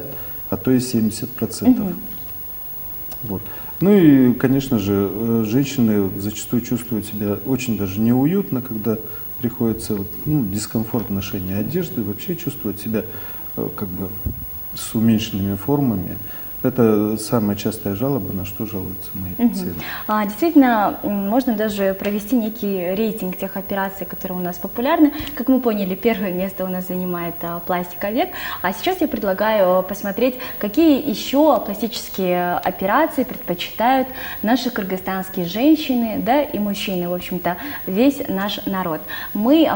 а то и 70%. Вот. Ну и, конечно же, женщины зачастую чувствуют себя очень даже неуютно, когда приходится дискомфорт ношения одежды, вообще чувствуют себя как бы с уменьшенными формами. Это самая частая жалоба, на что жалуются мои пациенты.
Действительно, можно даже провести некий рейтинг тех операций, которые у нас популярны. Как мы поняли, первое место у нас занимает пластика век. А сейчас я предлагаю посмотреть, какие еще пластические операции предпочитают наши кыргызстанские женщины, да и мужчины, в общем-то, весь наш народ. Мы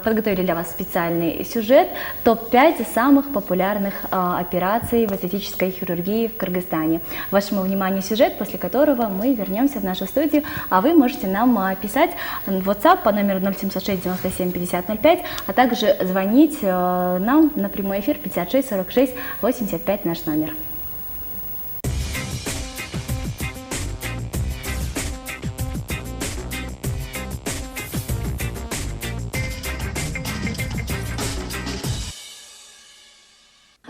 подготовили для вас специальный сюжет, топ-5 самых популярных операций в эстетической хирургии в Кыргызстане. Вашему вниманию сюжет, после которого мы вернемся в нашу студию, а вы можете нам писать в WhatsApp по номеру 0706 97 50 05, а также звонить нам на прямой эфир 56 46 85 наш номер.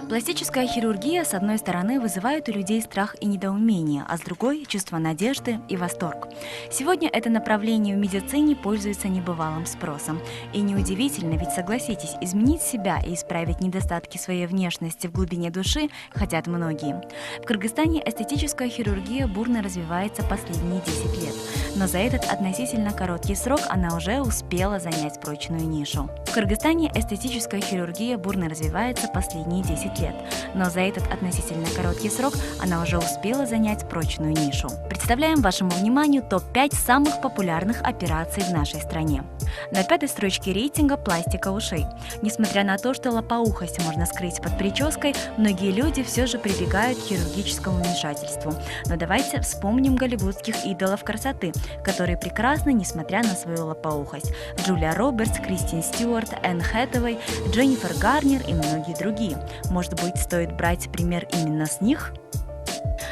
Пластическая хирургия, с одной стороны, вызывает у людей страх и недоумение, а с другой – чувство надежды и восторг. Сегодня это направление в медицине пользуется небывалым спросом. И неудивительно, ведь, согласитесь, изменить себя и исправить недостатки своей внешности в глубине души хотят многие. В Кыргызстане эстетическая хирургия бурно развивается последние 10 лет, но за этот относительно короткий срок она уже успела занять прочную нишу. В Кыргызстане эстетическая хирургия бурно развивается последние 10 лет, но за этот относительно короткий срок она уже успела занять прочную нишу. Представляем вашему вниманию топ-5 самых популярных операций в нашей стране. На 5-й строчке рейтинга пластика ушей. Несмотря на то, что лопоухость можно скрыть под прической, многие люди все же прибегают к хирургическому вмешательству. Но давайте вспомним голливудских идолов красоты, которые прекрасны, несмотря на свою лопоухость. Джулия Робертс, Кристин Стюарт, Энн Хэтэуэй, Дженнифер Гарнер и многие другие. Может быть, стоит брать пример именно с них?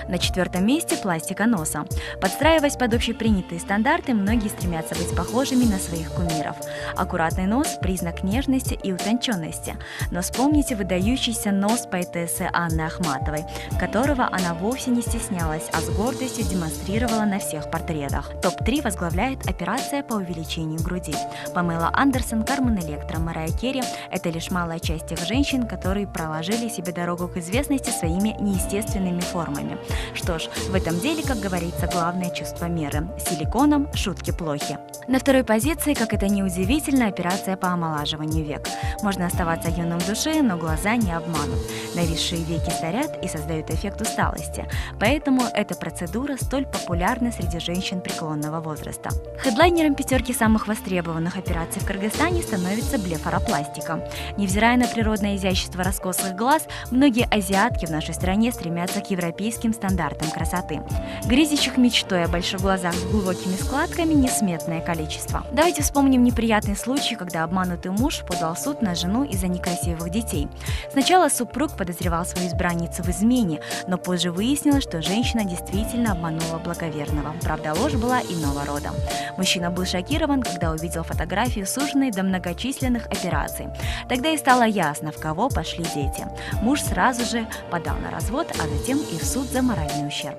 На 4-м месте пластика носа. Подстраиваясь под общепринятые стандарты, многие стремятся быть похожими на своих кумиров. Аккуратный нос – признак нежности и утонченности. Но вспомните выдающийся нос поэтессы Анны Ахматовой, которого она вовсе не стеснялась, а с гордостью демонстрировала на всех портретах. Топ-3 возглавляет операция по увеличению груди. Памела Андерсон, Кармен Электра, Марайя Керри – это лишь малая часть тех женщин, которые проложили себе дорогу к известности своими неестественными формами.
Что ж, в этом деле, как говорится, главное чувство меры. С силиконом шутки плохи. На второй позиции, как это ни удивительно, операция по омолаживанию век. Можно оставаться юным в душе, но глаза не обманут. Нависшие веки старят и создают эффект усталости. Поэтому эта процедура столь популярна среди женщин преклонного возраста. Хедлайнером пятерки самых востребованных операций в Кыргызстане становится блефаропластика. Невзирая на природное изящество раскосых глаз, многие азиатки в нашей стране стремятся к европейским стандартам красоты. Грезящих мечтой о больших глазах с глубокими складками несметное количество. Давайте вспомним неприятный случай, когда обманутый муж подал в суд на жену из-за некрасивых детей. Сначала супруг подозревал свою избранницу в измене, но позже выяснилось, что женщина действительно обманула благоверного. Правда, ложь была иного рода. Мужчина был шокирован, когда увидел фотографию суженой до многочисленных операций. Тогда и стало ясно, в кого пошли дети. Муж сразу же подал на развод, а затем и в суд за моральный ущерб.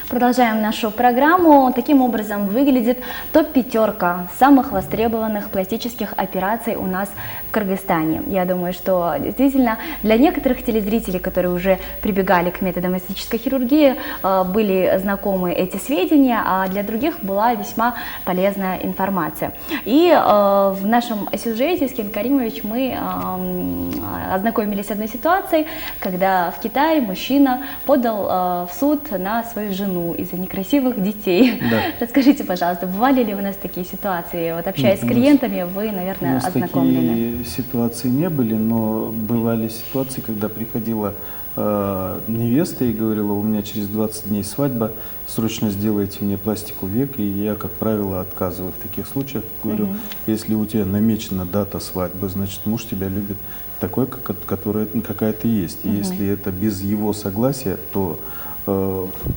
Продолжаем нашу программу. Таким образом выглядит топ-5 самых востребованных пластических операций у нас в Кыргызстане. Я думаю, что действительно для некоторых телезрителей, которые уже прибегали к методам эстетической хирургии, были знакомы эти сведения, а для других была весьма полезная информация. И в нашем сюжете с Ким Каримович мы ознакомились с одной ситуацией, когда в Китае мужчина подал в суд на свою жену из-за некрасивых детей. Да. Расскажите, пожалуйста, бывали ли у нас такие ситуации? Вот общаясь с клиентами, вы, наверное, ознакомлены.
Такие ситуации не были, но бывали ситуации, когда приходила невеста и говорила: у меня через 20 дней свадьба, срочно сделайте мне пластику век, и я, как правило, отказываю в таких случаях. Говорю, если у тебя намечена дата свадьбы, значит, муж тебя любит такой, какая ты есть. И если это без его согласия, то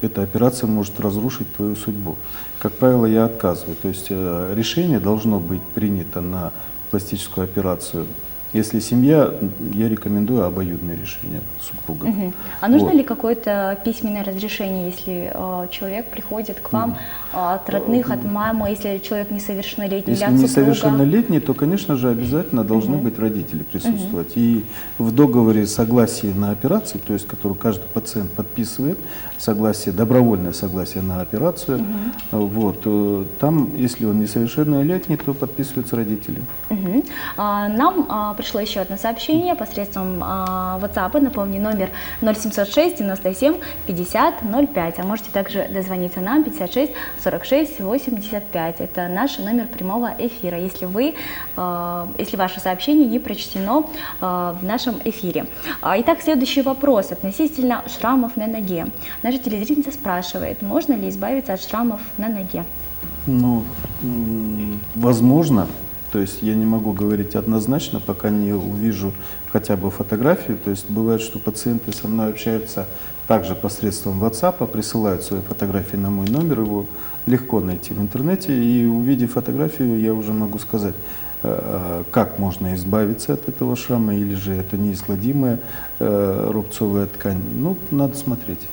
эта операция может разрушить твою судьбу. Как правило, я отказываю. То есть решение должно быть принято на пластическую операцию. Если семья, я рекомендую обоюдное решение супругов.
А нужно ли какое-то письменное разрешение, если человек приходит к вам от родных, от мамы, если человек несовершеннолетний,
если
или от супруга?
несовершеннолетний, то, конечно же, обязательно должны быть родители присутствовать. И в договоре согласия на операцию, то есть который каждый пациент подписывает, согласие, добровольное согласие на операцию, вот, там, если он несовершеннолетний, то подписываются родители.
Нам пришло еще одно сообщение посредством WhatsApp, напомню, номер 0706 97 50 05, а можете также дозвониться нам 56 46 85, это наш номер прямого эфира, если ваше сообщение не прочтено в нашем эфире. Итак, следующий вопрос относительно шрамов на ноге. Наша телезрительница спрашивает, можно ли избавиться от шрамов на ноге?
Ну, возможно. То есть я не могу говорить однозначно, пока не увижу хотя бы фотографию. То есть бывает, что пациенты со мной общаются также посредством WhatsApp, присылают свои фотографии на мой номер, его легко найти в интернете. И увидев фотографию, я уже могу сказать, как можно избавиться от этого шрама, или же это неизгладимая рубцовая ткань. Ну, надо смотреть.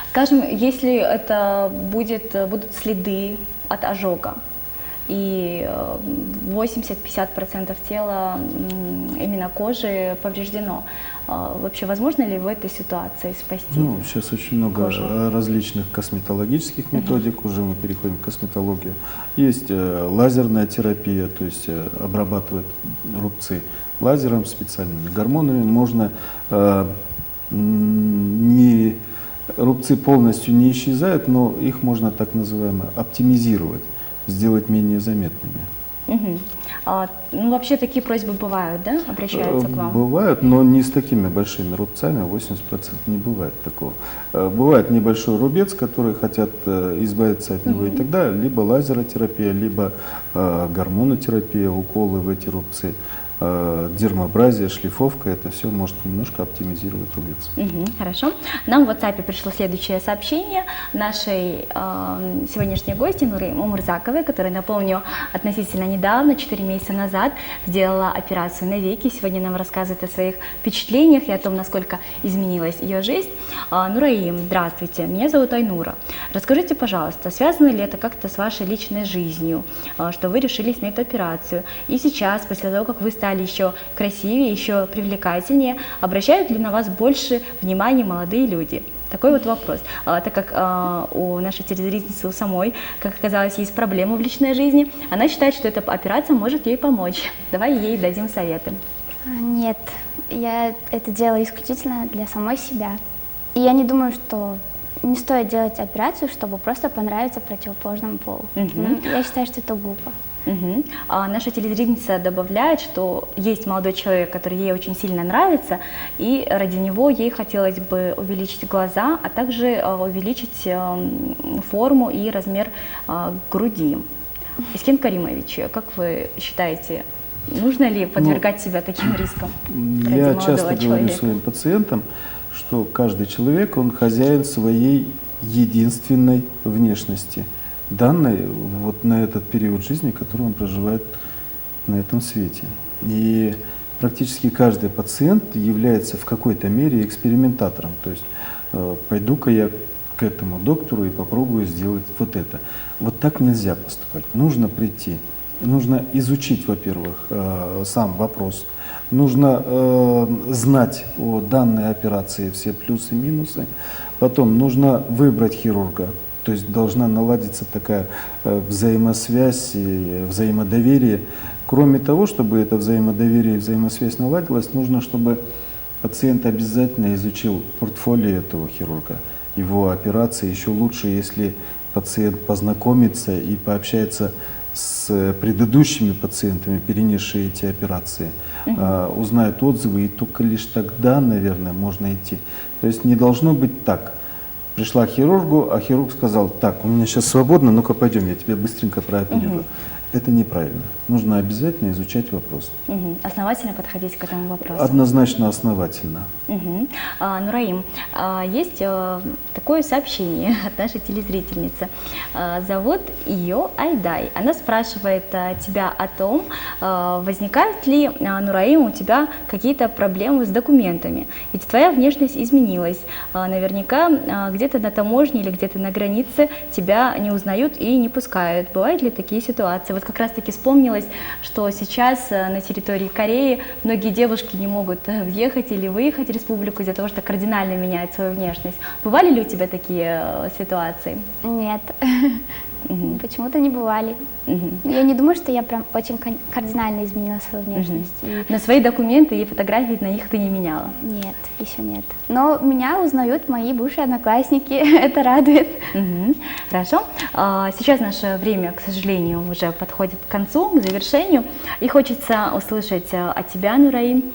Скажем, если это будут следы от ожога, и 80-50% тела именно кожи повреждено. Вообще, возможно ли в этой ситуации спасти?
Ну, сейчас очень много
кожу?
Различных косметологических методик, уже мы переходим к косметологии. Есть лазерная терапия, то есть обрабатывать рубцы лазером, специальными гормонами. Можно рубцы полностью не исчезают, но их можно так называемо оптимизировать, сделать менее заметными.
Ну, вообще такие просьбы бывают, да? Обращаются к вам?
Бывают, но не с такими большими рубцами, 80% не бывает такого. Бывает небольшой рубец, который хотят избавиться от него, и тогда либо лазеротерапия, либо гормонотерапия, уколы в эти рубцы. дермабразия, шлифовка, это все может немножко оптимизировать лицо.
Хорошо. Нам в WhatsApp пришло следующее сообщение нашей сегодняшней гости Нуры Умурзаковой, которая, напомню, относительно недавно, 4 месяца назад, сделала операцию на веки. Сегодня нам рассказывает о своих впечатлениях и о том, насколько изменилась ее жизнь. Нураим, здравствуйте, меня зовут Айнура. Расскажите, пожалуйста, связано ли это как-то с вашей личной жизнью, что вы решились на эту операцию? И сейчас, после того, как вы стали еще красивее, еще привлекательнее, обращают ли на вас больше внимания молодые люди? Такой вот вопрос. Так как у нашей телезрительницы у самой, как оказалось, есть проблемы в личной жизни, она считает, что эта операция может ей помочь. Давай ей дадим советы.
Нет, я это делаю исключительно для самой себя. И я не думаю, что не стоит делать операцию, чтобы просто понравиться противоположному полу. Я считаю, что это глупо.
Наша телезрительница добавляет, что есть молодой человек, который ей очень сильно нравится, и ради него ей хотелось бы увеличить глаза, а также увеличить форму и размер груди. Искен Каримович, как вы считаете, нужно ли подвергать себя таким рискам ради
Я
молодого
часто говорю
человека?
своим пациентам, что каждый человек, он хозяин своей единственной внешности, данной вот на этот период жизни, который он проживает на этом свете. И практически каждый пациент является в какой-то мере экспериментатором. То есть пойду-ка я к этому доктору и попробую сделать вот это. Вот так нельзя поступать. Нужно нужно изучить, во-первых, сам вопрос. Нужно знать о данной операции все плюсы и минусы. Потом нужно выбрать хирурга. То есть должна наладиться такая взаимосвязь, взаимодоверие. Кроме того, чтобы это взаимодоверие и взаимосвязь наладилась, нужно, чтобы пациент обязательно изучил портфолио этого хирурга, его операции. Еще лучше, если пациент познакомится и пообщается с предыдущими пациентами, перенесшими эти операции, узнает отзывы, и только лишь тогда, наверное, можно идти. То есть не должно быть так. Пришла к хирургу, а хирург сказал: так, у меня сейчас свободно, ну-ка пойдем, я тебя быстренько прооперирую. Это неправильно. Нужно обязательно изучать вопрос.
Основательно подходить к этому вопросу.
Однозначно основательно.
Нураим, есть такое сообщение от нашей телезрительницы. Зовут ее Айдай. Она спрашивает тебя о том, возникают ли, Нураим, у тебя какие-то проблемы с документами. Ведь твоя внешность изменилась. Наверняка где-то на таможне или где-то на границе тебя не узнают и не пускают. Бывают ли такие ситуации? Вот как раз-таки вспомнилось, что сейчас на территории Кореи многие девушки не могут въехать или выехать в республику из-за того, что кардинально меняют свою внешность. Бывали ли у тебя такие ситуации?
Нет, почему-то не бывали. Я не думаю, что я прям очень кардинально изменила свою внешность.
Но свои документы и фотографии на них ты не меняла?
Нет, еще нет. Но меня узнают мои бывшие одноклассники, это радует.
Хорошо. Сейчас наше время, к сожалению, уже подходит к концу, к завершению. И хочется услышать от тебя, Нураим,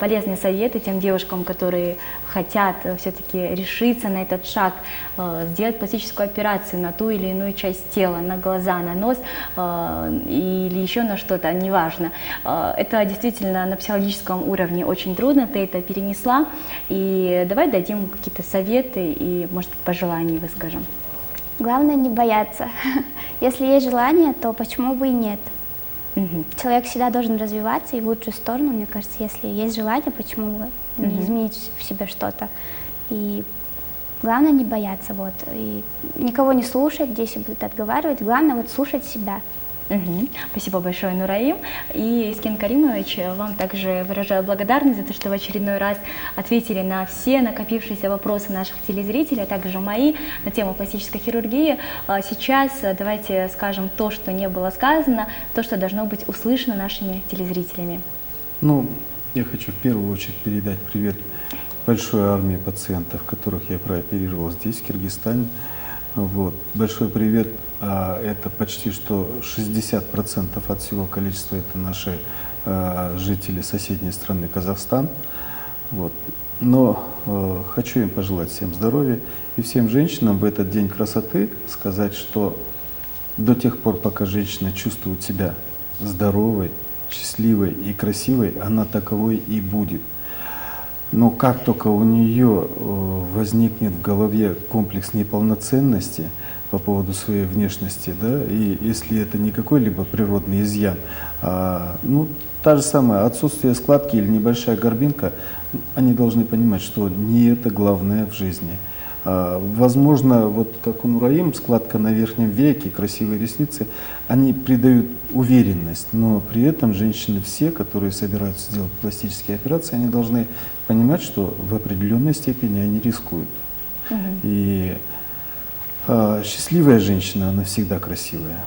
полезные советы тем девушкам, которые хотят все-таки решиться на этот шаг, сделать пластическую операцию на ту или иную часть тела, на глаза, на нос или еще на что-то, неважно. Это действительно на психологическом уровне очень трудно, ты это перенесла. И давай дадим какие-то советы и, может быть, пожелания выскажем.
Главное не бояться. Если есть желание, то почему бы и нет? Человек всегда должен развиваться и в лучшую сторону, мне кажется. Если есть желание, почему бы не изменить в себе что-то? И главное не бояться, вот. И никого не слушать, здесь будут отговаривать. Главное вот слушать себя.
Спасибо большое, Нураим. И Искен Каримович, вам также выражаю благодарность за то, что в очередной раз ответили на все накопившиеся вопросы наших телезрителей, а также мои на тему пластической хирургии. Сейчас давайте скажем то, что не было сказано, то, что должно быть услышано нашими телезрителями.
Ну, я хочу в первую очередь передать привет большой армии пациентов, которых я прооперировал здесь, в Киргизстане. Вот. Большой привет. Это почти что 60% от всего количества, это наши жители соседней страны Казахстан. Вот. Но хочу им пожелать всем здоровья и всем женщинам в этот день красоты сказать, что до тех пор, пока женщина чувствует себя здоровой, счастливой и красивой, она таковой и будет. Но как только у нее возникнет в голове комплекс неполноценности по поводу своей внешности, да, и если это не какой-либо природный изъян, ну, та же самая отсутствие складки или небольшая горбинка, они должны понимать, что не это главное в жизни. Возможно, вот как у Нураим, складка на верхнем веке, красивые ресницы, они придают уверенность, но при этом женщины все, которые собираются сделать пластические операции, они должны понимать, что в определенной степени они рискуют. И счастливая женщина, она всегда красивая.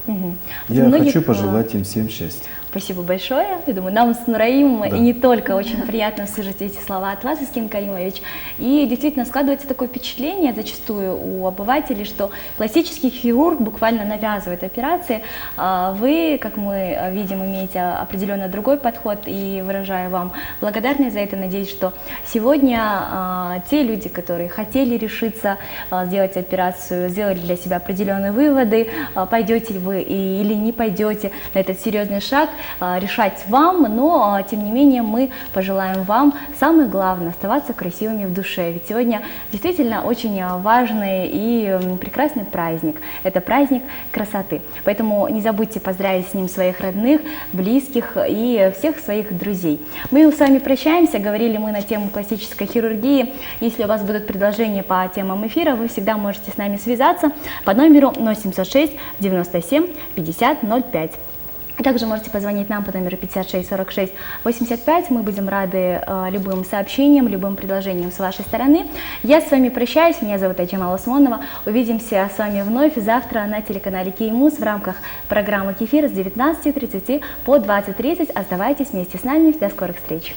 Я хочу пожелать им всем счастья.
Спасибо большое. Я думаю, нам с Нураимом и не только очень приятно слышать эти слова от вас, Искин Каримович. И действительно складывается такое впечатление зачастую у обывателей, что пластический хирург буквально навязывает операции. Вы, как мы видим, имеете определенно другой подход, и выражаю вам благодарность за это. Надеюсь, что сегодня те люди, которые хотели решиться сделать операцию, сделали для себя определенные выводы, пойдете ли вы или не пойдете на этот серьезный шаг, решать вам, но тем не менее мы пожелаем вам, самое главное, оставаться красивыми в душе. Ведь сегодня действительно очень важный и прекрасный праздник. Это праздник красоты. Поэтому не забудьте поздравить с ним своих родных, близких и всех своих друзей. Мы с вами прощаемся. Говорили мы на тему пластической хирургии. Если у вас будут предложения по темам эфира, вы всегда можете с нами связаться по номеру 0706 97 50 05. Также можете позвонить нам по номеру 56 46 85. Мы будем рады любым сообщениям, любым предложениям с вашей стороны. Я с вами прощаюсь. Меня зовут Аджамал Осмонова. Увидимся с вами вновь завтра на телеканале Киимуз в рамках программы «Кефир» с 19:30 по 20:30. Оставайтесь вместе с нами. До скорых встреч.